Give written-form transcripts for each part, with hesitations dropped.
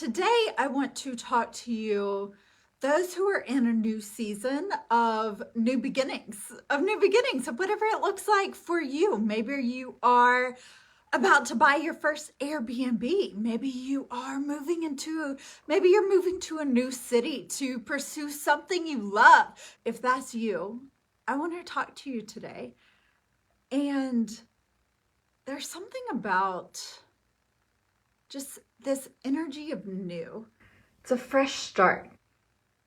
today I want to talk to you, those who are in a new season of new beginnings, of whatever it looks like for you. Maybe you are about to buy your first Airbnb. Maybe you're moving to a new city to pursue something you love. If that's you, I want to talk to you today. And there's something about just this energy of new. It's a fresh start.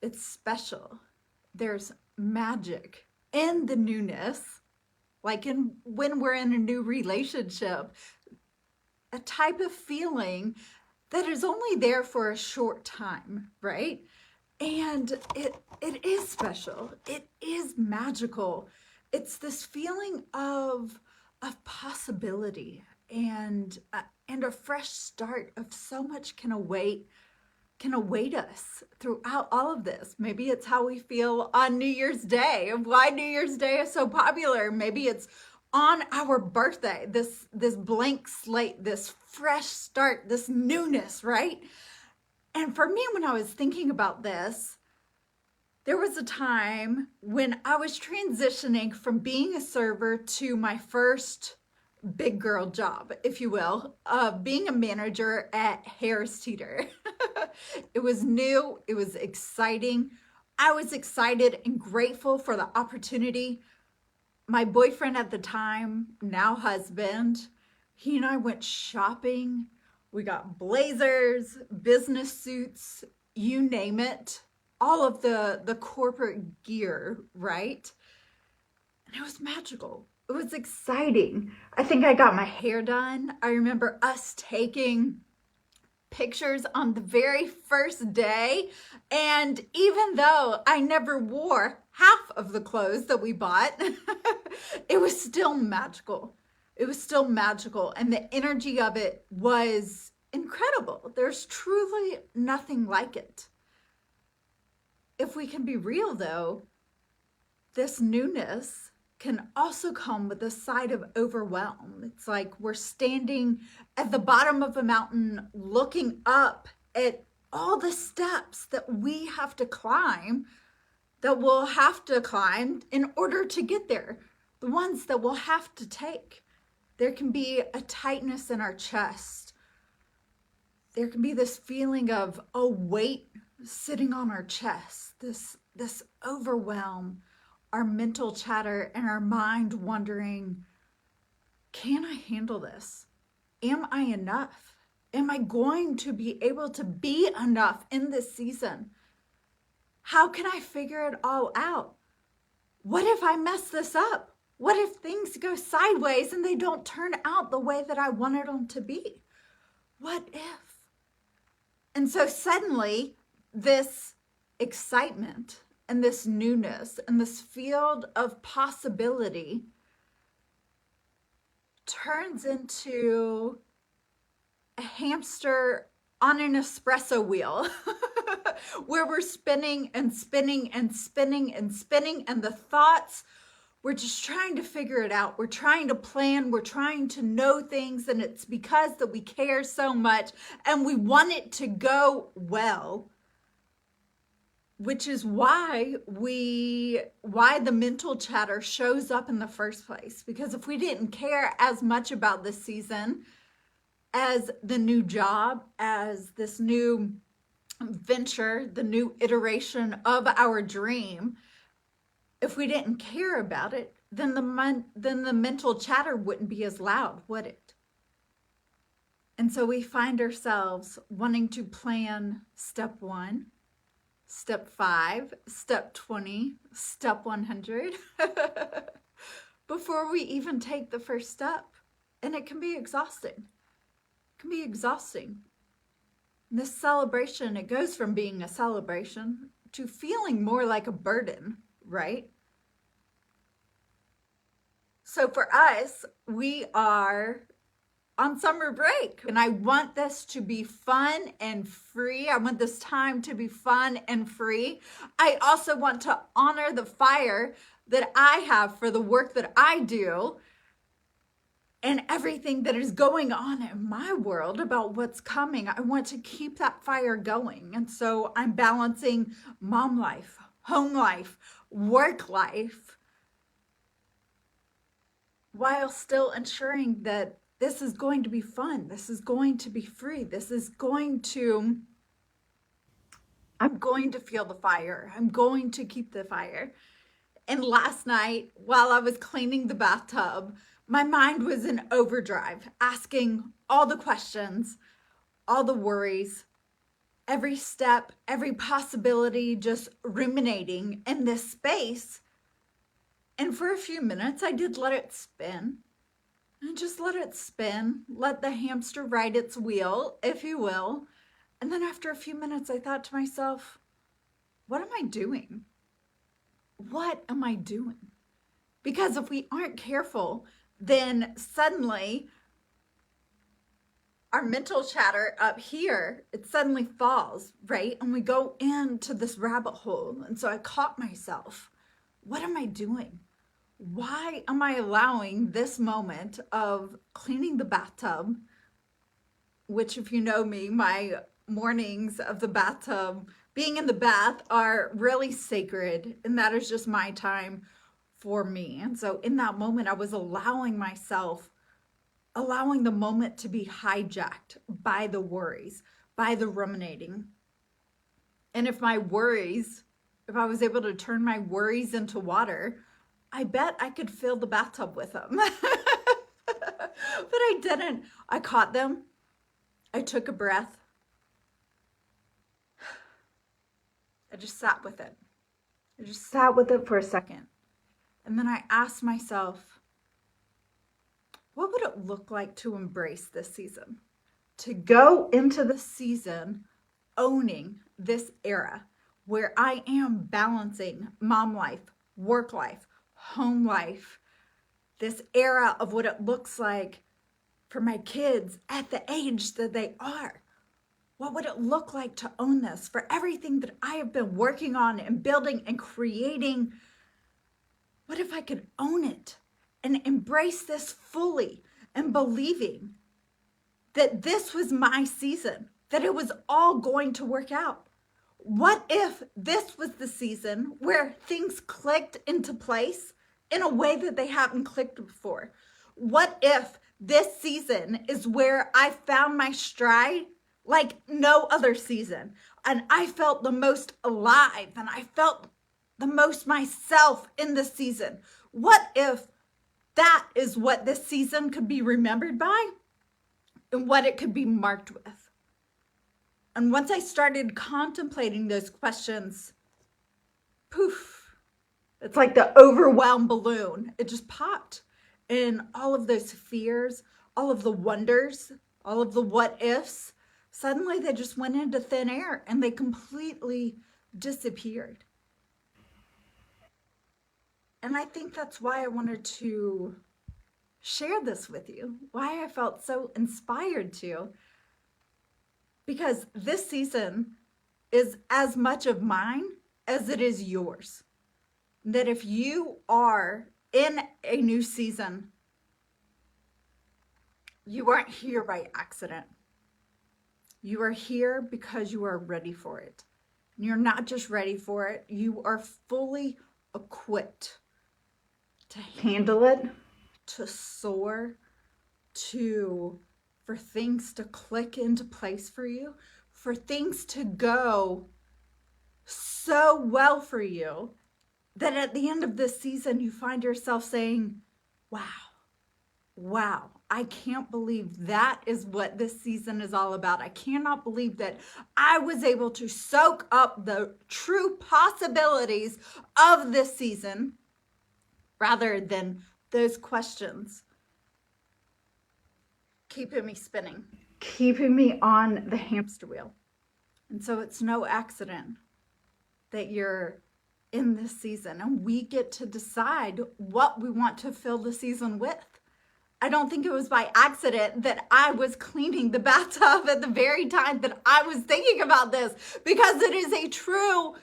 It's special. There's magic in the newness, like when we're in a new relationship, a type of feeling that is only there for a short time, right? And it is special. It is magical. It's this feeling of possibility and a fresh start of so much can await us throughout all of this. Maybe it's how we feel on New Year's Day, of why New Year's Day is so popular. Maybe it's on our birthday, this blank slate, this fresh start, this newness, right? And for me, when I was thinking about this, there was a time when I was transitioning from being a server to my first big girl job, if you will, of being a manager at Harris Teeter. It was new, it was exciting. I was excited and grateful for the opportunity. My boyfriend at the time, now husband, he and I went shopping. We got blazers, business suits, you name it, all of the corporate gear, right? And it was magical. It was exciting. I think I got my hair done. I remember us taking pictures on the very first day. And even though I never wore half of the clothes that we bought, it was still magical. It was still magical. And the energy of it was incredible. There's truly nothing like it. If we can be real though, this newness can also come with a side of overwhelm. It's like we're standing at the bottom of a mountain looking up at all the steps that we have to climb, that we'll have to climb in order to get there, the ones that we'll have to take. There can be a tightness in our chest. There can be this feeling of a weight sitting on our chest, this overwhelm, our mental chatter and our mind wondering, can I handle this? Am I enough? Am I going to be able to be enough in this season? How can I figure it all out? What if I mess this up? What if things go sideways and they don't turn out the way that I wanted them to be? What if? And so suddenly this excitement and this newness and this field of possibility turns into a hamster on an espresso wheel where we're spinning and spinning and spinning and spinning, and the thoughts, we're just trying to figure it out. We're trying to plan, we're trying to know things, and it's because that we care so much and we want it to go well. Which is why the mental chatter shows up in the first place. Because if we didn't care as much about this season, as the new job, as this new venture, the new iteration of our dream, if we didn't care about it, then the mental chatter wouldn't be as loud, would it? And so we find ourselves wanting to plan step 1, step 5, step 20, step 100 before we even take the first step. And it can be exhausting. It can be exhausting. This celebration, it goes from being a celebration to feeling more like a burden, right? So for us, we are on summer break, and I want this to be fun and free. I want this time to be fun and free. I also want to honor the fire that I have for the work that I do. and everything that is going on in my world about what's coming. I want to keep that fire going. And so I'm balancing mom life, home life, work life, while still ensuring that this is going to be fun. This is going to be free. I'm going to feel the fire. I'm going to keep the fire. And last night, while I was cleaning the bathtub, my mind was in overdrive, asking all the questions, all the worries, every step, every possibility, just ruminating in this space. And for a few minutes, I did let it spin. And just let it spin. Let the hamster ride its wheel, if you will. And then after a few minutes, I thought to myself, what am I doing? What am I doing? Because if we aren't careful, then suddenly our mental chatter up here, it suddenly falls, right? And we go into this rabbit hole. And so I caught myself. What am I doing? Why am I allowing this moment of cleaning the bathtub, which, if you know me, my mornings of the bathtub, being in the bath, are really sacred, and that is just my time for me. And so in that moment, I was allowing the moment to be hijacked by the worries, by the ruminating. And if I was able to turn my worries into water, I bet I could fill the bathtub with them. But I didn't. I caught them. I took a breath. I just sat with it. I just sat with it for a second. And then I asked myself, what would it look like to embrace this season? To go into the season owning this era where I am balancing mom life, work life, home life, this era of what it looks like for my kids at the age that they are. What would it look like to own this for everything that I have been working on and building and creating? What if I could own it and embrace this fully and believing that this was my season, that it was all going to work out? What if this was the season where things clicked into place in a way that they haven't clicked before? What if this season is where I found my stride like no other season, and I felt the most alive, and I felt the most myself in this season? What if that is what this season could be remembered by and what it could be marked with? And once I started contemplating those questions, poof, it's like the overwhelm balloon. It just popped. And all of those fears, all of the wonders, all of the what ifs, suddenly they just went into thin air and they completely disappeared. And I think that's why I wanted to share this with you, why I felt so inspired to. Because this season is as much of mine as it is yours. That if you are in a new season, you aren't here by accident. You are here because you are ready for it. And you're not just ready for it, you are fully equipped to handle it, to soar, for things to click into place for you, for things to go so well for you that at the end of this season, you find yourself saying, wow, I can't believe that is what this season is all about. I cannot believe that I was able to soak up the true possibilities of this season rather than those questions keeping me spinning, keeping me on the hamster wheel. And so it's no accident that you're in this season, and we get to decide what we want to fill the season with. I don't think it was by accident that I was cleaning the bathtub at the very time that I was thinking about this, because it is a true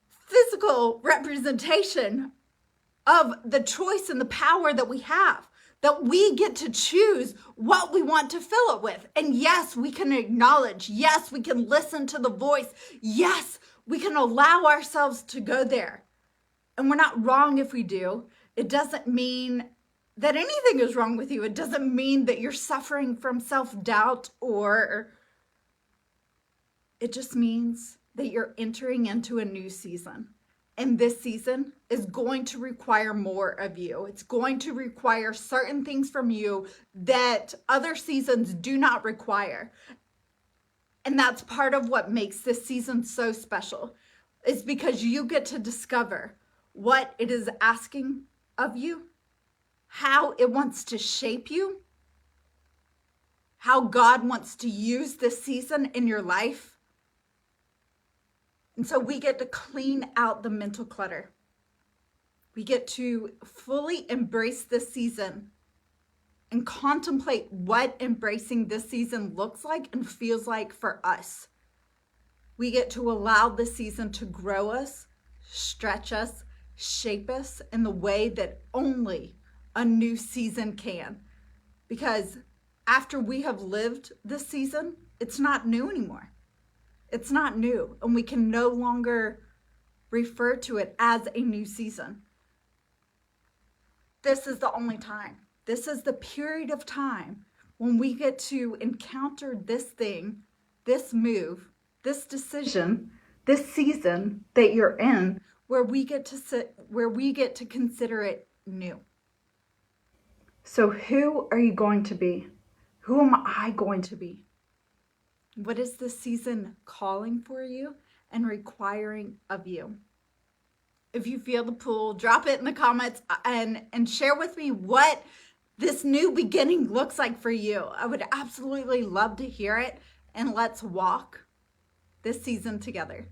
physical representation of the choice and the power that we have. that we get to choose what we want to fill it with. And yes, we can acknowledge. Yes, we can listen to the voice. Yes, we can allow ourselves to go there. And we're not wrong if we do. It doesn't mean that anything is wrong with you. It doesn't mean that you're suffering from self-doubt, or it just means that you're entering into a new season. And this season is going to require more of you. It's going to require certain things from you that other seasons do not require. And that's part of what makes this season so special, is because you get to discover what it is asking of you, how it wants to shape you, how God wants to use this season in your life. And so we get to clean out the mental clutter. We get to fully embrace this season and contemplate what embracing this season looks like and feels like for us. We get to allow this season to grow us, stretch us, shape us in the way that only a new season can. Because after we have lived this season, it's not new anymore. It's not new, and we can no longer refer to it as a new season. This is the only time. This is the period of time when we get to encounter this thing, this move, this decision, this season that you're in, where we get to consider it new. So who are you going to be? Who am I going to be? What is this season calling for you and requiring of you? If you feel the pull, drop it in the comments and share with me what this new beginning looks like for you. I would absolutely love to hear it, and let's walk this season together.